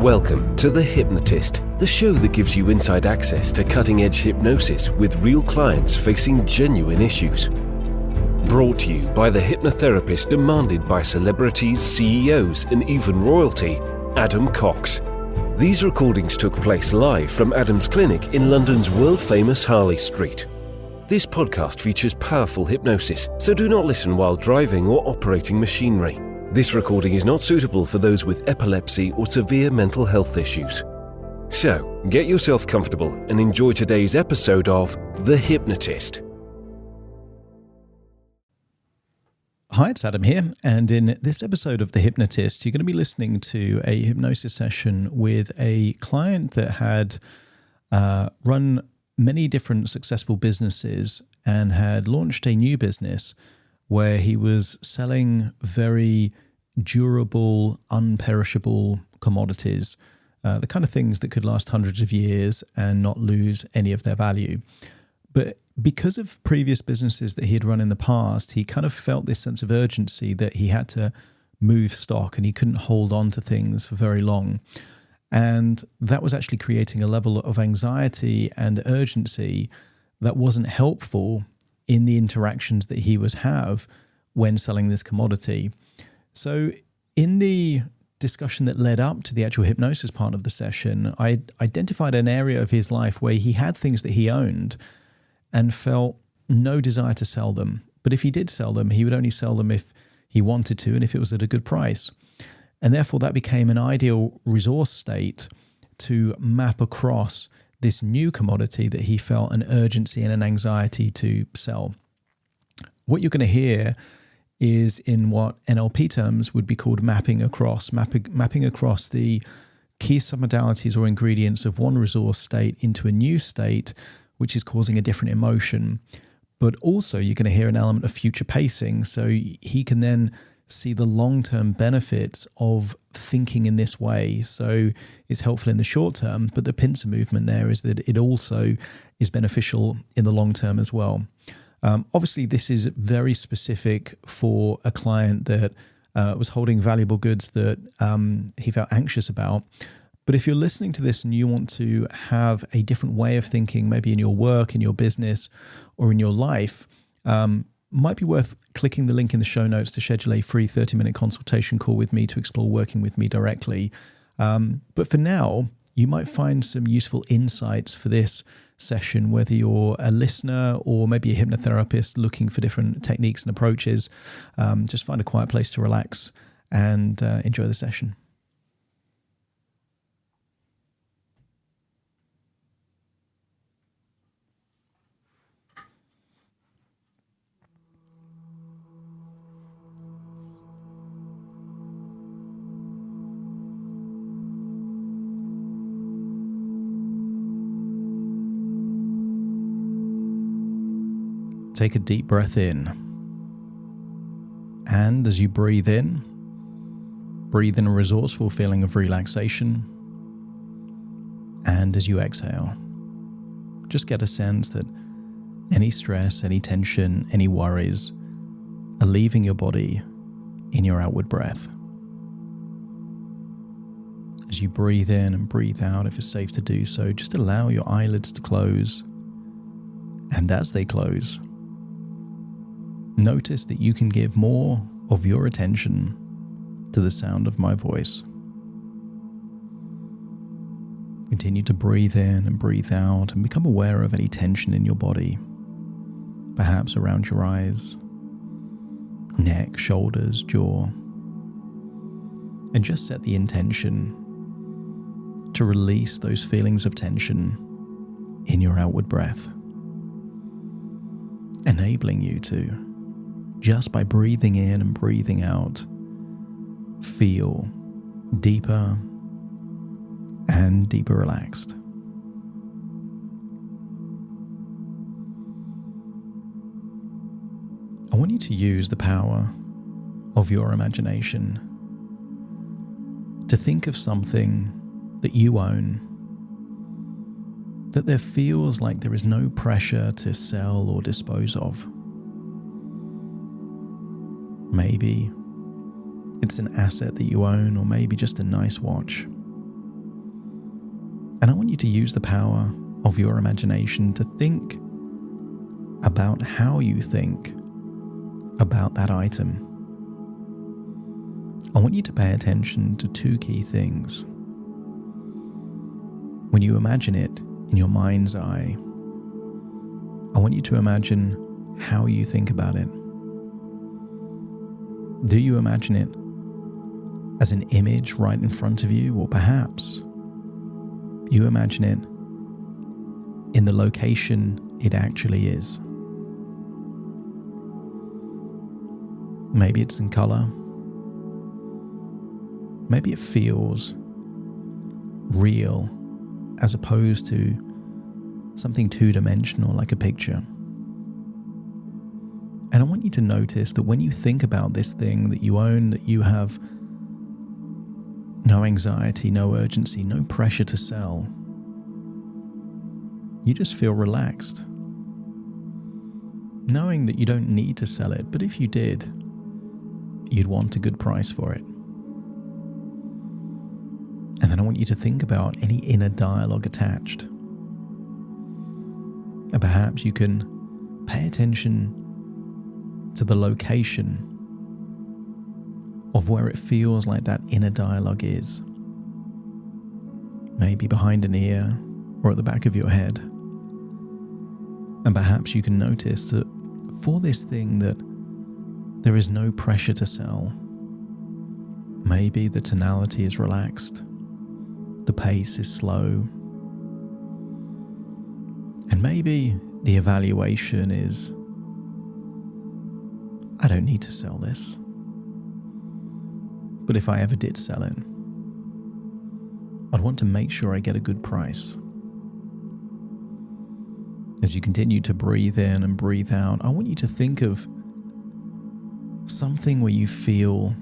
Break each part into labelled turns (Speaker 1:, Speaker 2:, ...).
Speaker 1: Welcome to The Hypnotist, the show that gives you inside access to cutting-edge hypnosis with real clients facing genuine issues. Brought to you by the hypnotherapist demanded by celebrities, CEOs, and even royalty, Adam Cox. These recordings took place live from Adam's clinic in London's world-famous Harley Street. This podcast features powerful hypnosis, so do not listen while driving or operating machinery. This recording is not suitable for those with epilepsy or severe mental health issues. So, get yourself comfortable and enjoy today's episode of The Hypnotist.
Speaker 2: Hi, it's Adam here, and in this episode of The Hypnotist, you're going to be listening to a hypnosis session with a client that had run many different successful businesses and had launched a new business where he was selling very durable, unperishable commodities, the kind of things that could last hundreds of years and not lose any of their value. But because of previous businesses that he had run in the past, he kind of felt this sense of urgency that he had to move stock and he couldn't hold on to things for very long. And that was actually creating a level of anxiety and urgency that wasn't helpful in the interactions that he was have when selling this commodity. So in the discussion that led up to the actual hypnosis part of the session, I identified an area of his life where he had things that he owned and felt no desire to sell them. But if he did sell them, he would only sell them if he wanted to and if it was at a good price. And therefore that became an ideal resource state to map across this new commodity that he felt an urgency and an anxiety to sell. What you're going to hear is in what NLP terms would be called mapping across the key submodalities or ingredients of one resource state into a new state, which is causing a different emotion. But also you're going to hear an element of future pacing. So he can then see the long-term benefits of thinking in this way. So it's helpful in the short term, but the pincer movement there is that it also is beneficial in the long term as well. Obviously, this is very specific for a client that was holding valuable goods that he felt anxious about. But if you're listening to this and you want to have a different way of thinking, maybe in your work, in your business, or in your life, might be worth clicking the link in the show notes to schedule a free 30-minute consultation call with me to explore working with me directly. But for now, you might find some useful insights for this session, whether you're a listener or maybe a hypnotherapist looking for different techniques and approaches. Just find a quiet place to relax and enjoy the session. Take a deep breath in. And as you breathe in a resourceful feeling of relaxation. And as you exhale, just get a sense that any stress, any tension, any worries are leaving your body in your outward breath. As you breathe in and breathe out, if it's safe to do so, just allow your eyelids to close. And as they close, notice that you can give more of your attention to the sound of my voice. Continue to breathe in and breathe out and become aware of any tension in your body, perhaps around your eyes, neck, shoulders, jaw. And just set the intention to release those feelings of tension in your outward breath, enabling you to, just by breathing in and breathing out, feel deeper and deeper relaxed. I want you to use the power of your imagination to think of something that you own, that there feels like there is no pressure to sell or dispose of. Maybe it's an asset that you own, or maybe just a nice watch, And I want you to use the power of your imagination to think about how you think about that item. I want you to pay attention to two key things. When you imagine it in your mind's eye, I want you to imagine how you think about it. Do you imagine it as an image right in front of you, or perhaps you imagine it in the location it actually is? Maybe it's in color. Maybe it feels real as opposed to something two-dimensional like a picture. And I want you to notice that when you think about this thing that you own, that you have no anxiety, no urgency, no pressure to sell, you just feel relaxed, knowing that you don't need to sell it, but if you did, you'd want a good price for it. And then I want you to think about any inner dialogue attached. And perhaps you can pay attention to the location of where it feels like that inner dialogue is. Maybe behind an ear or at the back of your head. And perhaps you can notice that for this thing that there is no pressure to sell. Maybe the tonality is relaxed. The pace is slow. And maybe the evaluation is, I don't need to sell this. But if I ever did sell it, I'd want to make sure I get a good price. As you continue to breathe in and breathe out, I want you to think of something where you feel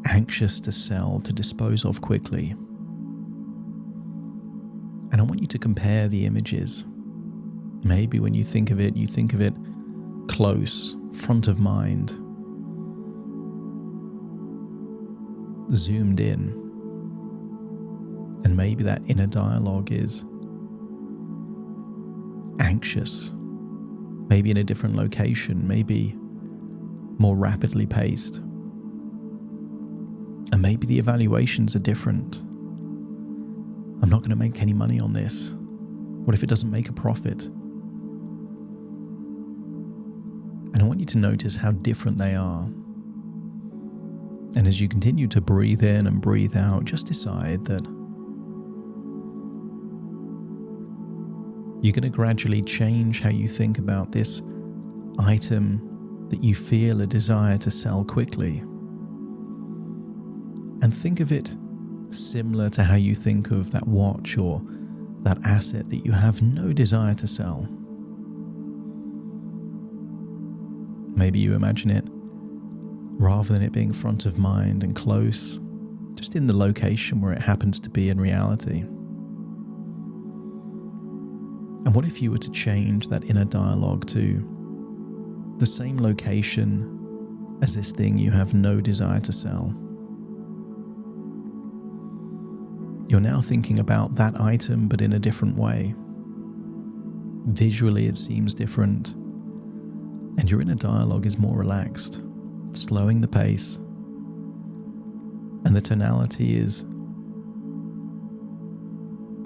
Speaker 2: anxious to sell, to dispose of quickly. And I want you to compare the images. Maybe when you think of it close, front of mind, zoomed in. And maybe that inner dialogue is anxious, maybe in a different location, maybe more rapidly paced. And maybe the evaluations are different. I'm not going to make any money on this. What if it doesn't make a profit? And I want you to notice how different they are. And as you continue to breathe in and breathe out, just decide that you're going to gradually change how you think about this item that you feel a desire to sell quickly. And think of it similar to how you think of that watch or that asset that you have no desire to sell. Maybe you imagine it, rather than it being front of mind and close, just in the location where it happens to be in reality. And what if you were to change that inner dialogue to the same location as this thing you have no desire to sell? You're now thinking about that item, but in a different way. Visually, it seems different, and your inner dialogue is more relaxed, slowing the pace, and the tonality is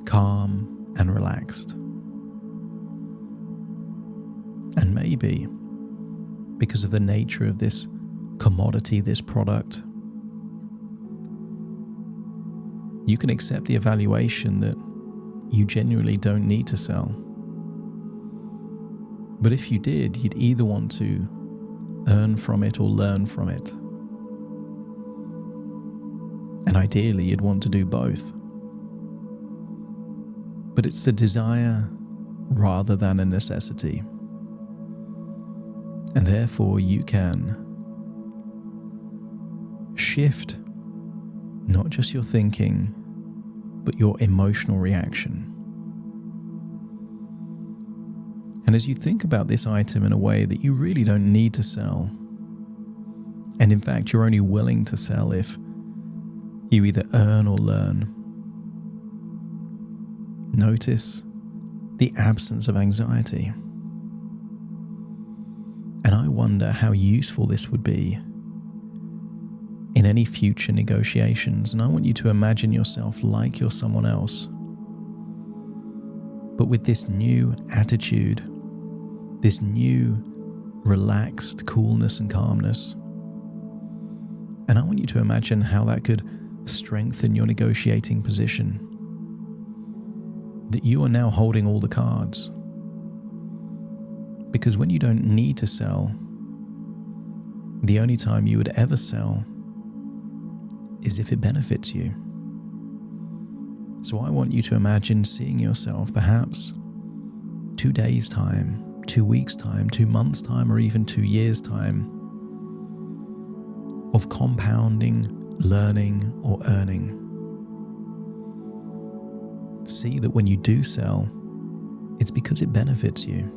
Speaker 2: calm and relaxed. And maybe, because of the nature of this commodity, this product, you can accept the evaluation that you genuinely don't need to sell. But if you did, you'd either want to earn from it or learn from it. And ideally, you'd want to do both. But it's a desire rather than a necessity. And therefore, you can shift not just your thinking, but your emotional reaction. And as you think about this item in a way that you really don't need to sell, and in fact you're only willing to sell if you either earn or learn, Notice the absence of anxiety. And I wonder how useful this would be in any future negotiations. And I want you to imagine yourself like you're someone else, but with this new attitude, this new relaxed coolness and calmness. And I want you to imagine how that could strengthen your negotiating position. That you are now holding all the cards. Because when you don't need to sell, the only time you would ever sell is if it benefits you. So I want you to imagine seeing yourself perhaps 2 days' time, 2 weeks' time, 2 months' time, or even 2 years' time of compounding, learning, or earning. See that when you do sell, it's because it benefits you.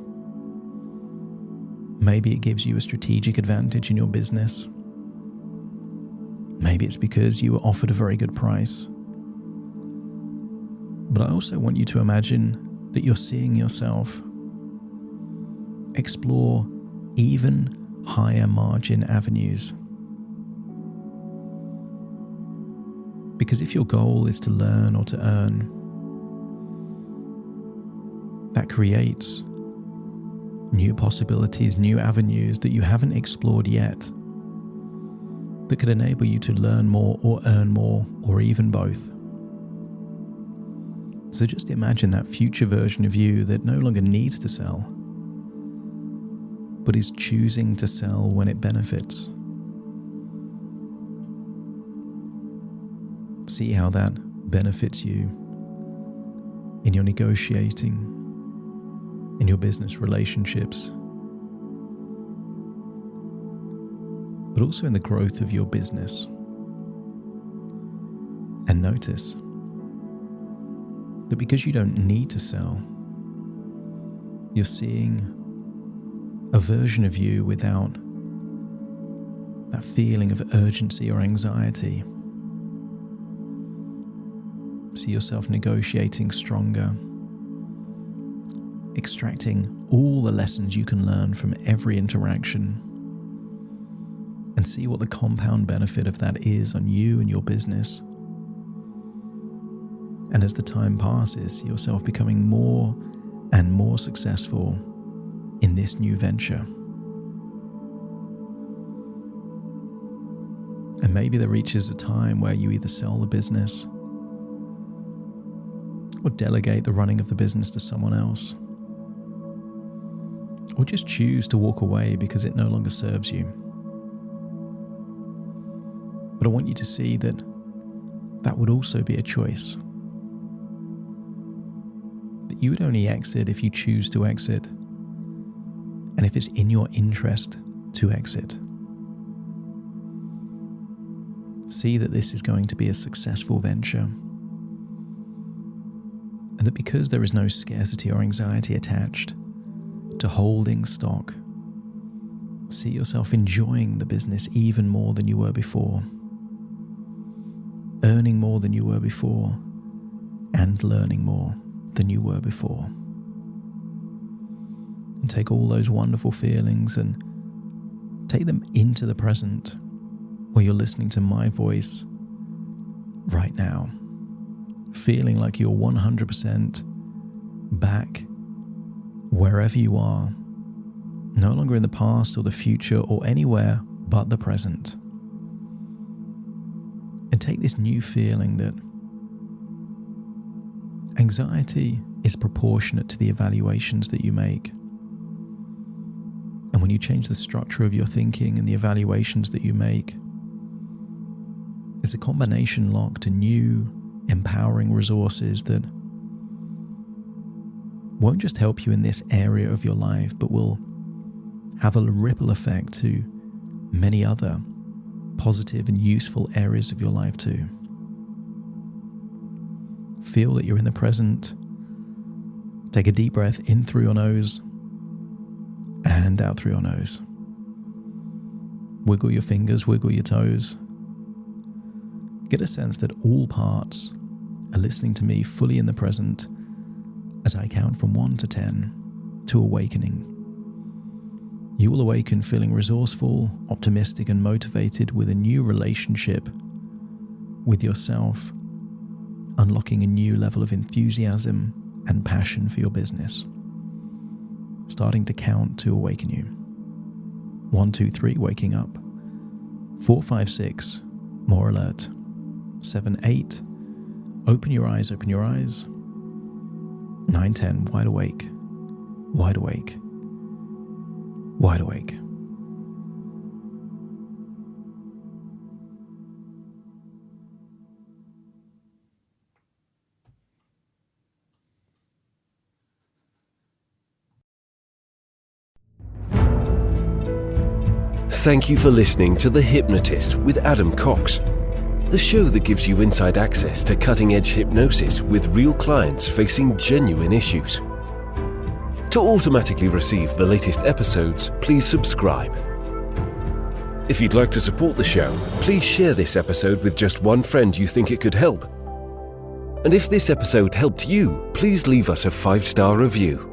Speaker 2: Maybe it gives you a strategic advantage in your business. Maybe it's because you were offered a very good price. But I also want you to imagine that you're seeing yourself explore even higher margin avenues. Because if your goal is to learn or to earn, that creates new possibilities, new avenues that you haven't explored yet, that could enable you to learn more or earn more, or even both. So just imagine that future version of you that no longer needs to sell, but is choosing to sell when it benefits. See how that benefits you in your negotiating, in your business relationships, but also in the growth of your business. And notice that because you don't need to sell, you're seeing a version of you without that feeling of urgency or anxiety. See yourself negotiating stronger, extracting all the lessons you can learn from every interaction, and see what the compound benefit of that is on you and your business. And as the time passes, see yourself becoming more and more successful in this new venture. And maybe there reaches a time where you either sell the business or delegate the running of the business to someone else, or just choose to walk away because it no longer serves you. But I want you to see that that would also be a choice. That you would only exit if you choose to exit, and if it's in your interest to exit. See that this is going to be a successful venture, and that because there is no scarcity or anxiety attached to holding stock, see yourself enjoying the business even more than you were before, earning more than you were before, and learning more than you were before. And take all those wonderful feelings and take them into the present, where you're listening to my voice right now, feeling like you're 100% back wherever you are, no longer in the past or the future or anywhere but the present. And take this new feeling that anxiety is proportionate to the evaluations that you make. And when you change the structure of your thinking and the evaluations that you make, it's a combination lock to new, empowering resources that won't just help you in this area of your life, but will have a ripple effect to many other positive and useful areas of your life too. Feel that you're in the present. Take a deep breath in through your nose and out through your nose. Wiggle your fingers, wiggle your toes. Get a sense that all parts are listening to me fully in the present, as I count from 1 to 10 to awakening. You will awaken feeling resourceful, optimistic, and motivated with a new relationship with yourself, unlocking a new level of enthusiasm and passion for your business. Starting to count to awaken you. 1, 2, 3, waking up. 4, 5, 6, more alert. 7, 8, open your eyes, open your eyes. 9, 10, wide awake, wide awake, wide awake.
Speaker 1: Thank you for listening to The Hypnotist with Adam Cox, the show that gives you inside access to cutting-edge hypnosis with real clients facing genuine issues. To automatically receive the latest episodes, please subscribe. If you'd like to support the show, please share this episode with just one friend you think it could help. And if this episode helped you, please leave us a 5-star review.